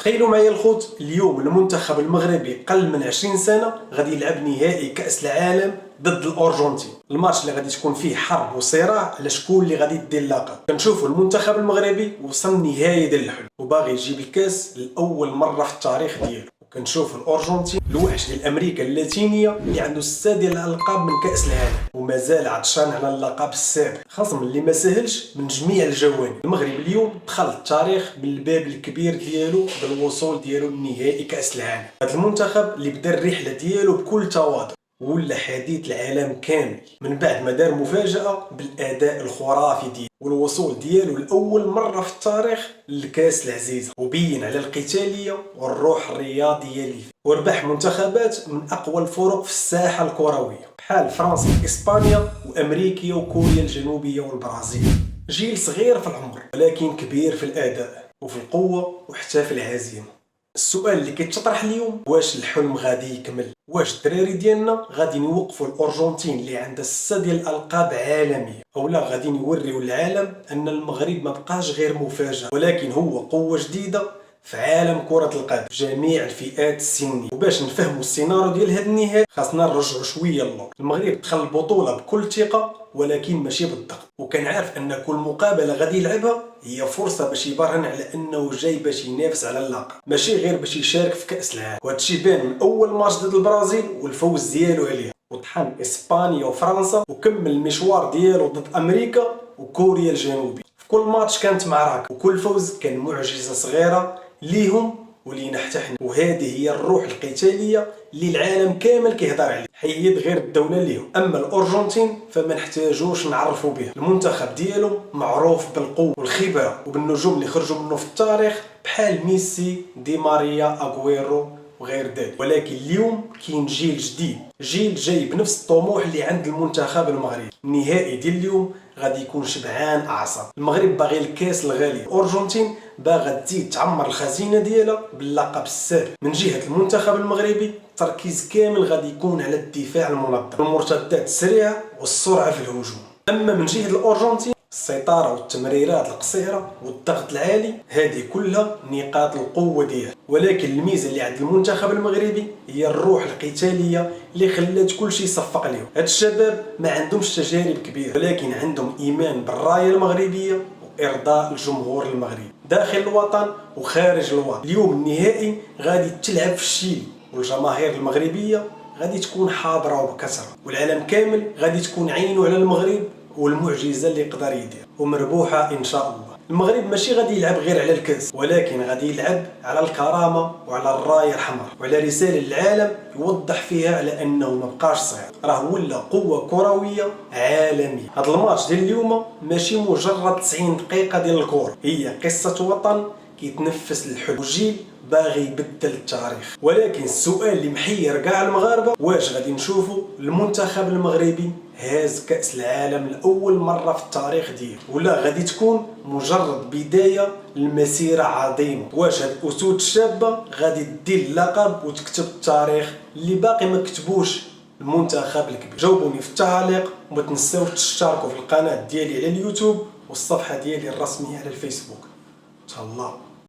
تخيلوا معايا الخوت، اليوم المنتخب المغربي قل من 20 سنه غادي يلعب نهائي كاس العالم ضد الارجنتين. الماتش اللي غادي تكون فيه حرب وصراع على شكون اللي غادي يدي اللقب. كنشوفوا المنتخب المغربي وصل نهائي ديال الحلم وباغي يجيب الكاس لاول مره في التاريخ ديالو. كنشوف الارجنتين الوحش ديال امريكا اللاتينيه اللي عنده 6 ديال الالقاب من كاس العالم ومازال عطشان على اللقب السابع، خصم اللي ما سهلش من جميع الجوانب. المغرب اليوم دخل التاريخ بالباب الكبير ديالو بالوصول ديالو لنهائي كاس العالم. هذا المنتخب اللي بدا الرحله ديالو بكل تواضع ولا حديث العالم كامل من بعد ما دار مفاجاه بالاداء الخرافي ديالو والوصول ديالو لاول مره في التاريخ للكاس العزيزه، وبين على القتاليه والروح الرياضيه اللي فيه، وربح منتخبات من اقوى الفرق في الساحه الكرويه بحال فرنسا، اسبانيا وامريكا وكوريا الجنوبيه والبرازيل. جيل صغير في العمر ولكن كبير في الاداء وفي القوه وحتى في العزيمه. السؤال اللي كيتطرح اليوم، واش الحلم غادي يكمل؟ واش الدراري ديالنا غادي يوقفوا الارجنتين اللي عندها 6 ديال الالقاب عالميه، اولا غادي يوريو العالم ان المغرب ما بقاش غير مفاجاه ولكن هو قوه جديده في عالم كره القدم جميع الفئات السنيه؟ وباش نفهموا السيناريو ديال هذا النهائي خاصنا نرجعوا شويه للور. المغرب دخل البطوله بكل ثقه ولكن ماشي بالضغط، وكان عارف ان كل مقابله غادي يلعبها هي فرصه باش يبرهن على انه جاي باش ينافس على اللقب، ماشي غير باش يشارك في كاس العالم. وهذا الشيء بان من اول ماتش ضد البرازيل والفوز ديالو عليها، وطحن اسبانيا وفرنسا وكمل المشوار ديالو ضد امريكا وكوريا الجنوبيه. في كل ماتش كانت معركه وكل فوز كان معجزه صغيره ليهم ولينا حتى حنا. وهذه هي الروح القتاليه اللي العالم كامل كيهضر عليه، حيد غير الدوله ليهم. اما الارجنتين فما نحتاجوش نعرفوا بها، المنتخب ديالو معروف بالقوه والخبره وبالنجوم اللي خرجوا منه في التاريخ بحال ميسي، دي ماريا، اغويرو وغير ذلك. ولكن اليوم كاين جيل جديد، جيل جاي بنفس الطموح اللي عند المنتخب المغربي. النهائي ديال اليوم غادي يكون شبعان اعصاب. المغرب باغي الكاس الغالي، الارجنتين باغا تزيد تعمر الخزينه ديالها باللقب السابع. من جهه المنتخب المغربي التركيز كامل غادي يكون على الدفاع المنظم، المرتدات السريعه والسرعه في الهجوم. اما من جهه الارجنتين السيطره والتمريرات القصيره والضغط العالي، هذه كلها نقاط القوه ديالها. ولكن الميزه اللي عند المنتخب المغربي هي الروح القتاليه اللي خلات كلشي يصفق لهم. هاد الشباب ما عندهمش تجارب كبيره ولكن عندهم ايمان بالرايه المغربيه وارضاء الجمهور المغربي داخل الوطن وخارج الوطن. اليوم النهائي غادي تلعب في الشيلي والجماهير المغربيه غادي تكون حاضره وبكثره، والعالم كامل غادي تكون عينه على المغرب والمعجزه اللي يقدر يدير، ومربوحه ان شاء الله. المغرب ماشي غادي يلعب غير على الكاس ولكن غادي يلعب على الكرامه وعلى الرايه الحمراء وعلى رساله للعالم يوضح فيها على انه ما بقاش صغير، راه ولا قوه كرويه عالميه. هذا الماتش ديال اليوم ماشي مجرد 90 دقيقه ديال الكره، هي قصه وطن كيتنفس الحلم وجيل باغي يبدل التاريخ. ولكن السؤال اللي محير كاع المغاربه، واش غادي نشوفوا المنتخب المغربي هاز كاس العالم لاول مره في التاريخ ديالو، ولا غادي تكون مجرد بدايه لمسيره عظيمه؟ واش هاد الاسود الشابه غادي تدي اللقب وتكتب التاريخ اللي باقي ما كتبوش المنتخب الكبير؟ جاوبوني في التعليق، وما تنساوش تشتركوا في القناه ديالي على اليوتيوب والصفحه ديالي الرسميه على الفيسبوك. تهلا.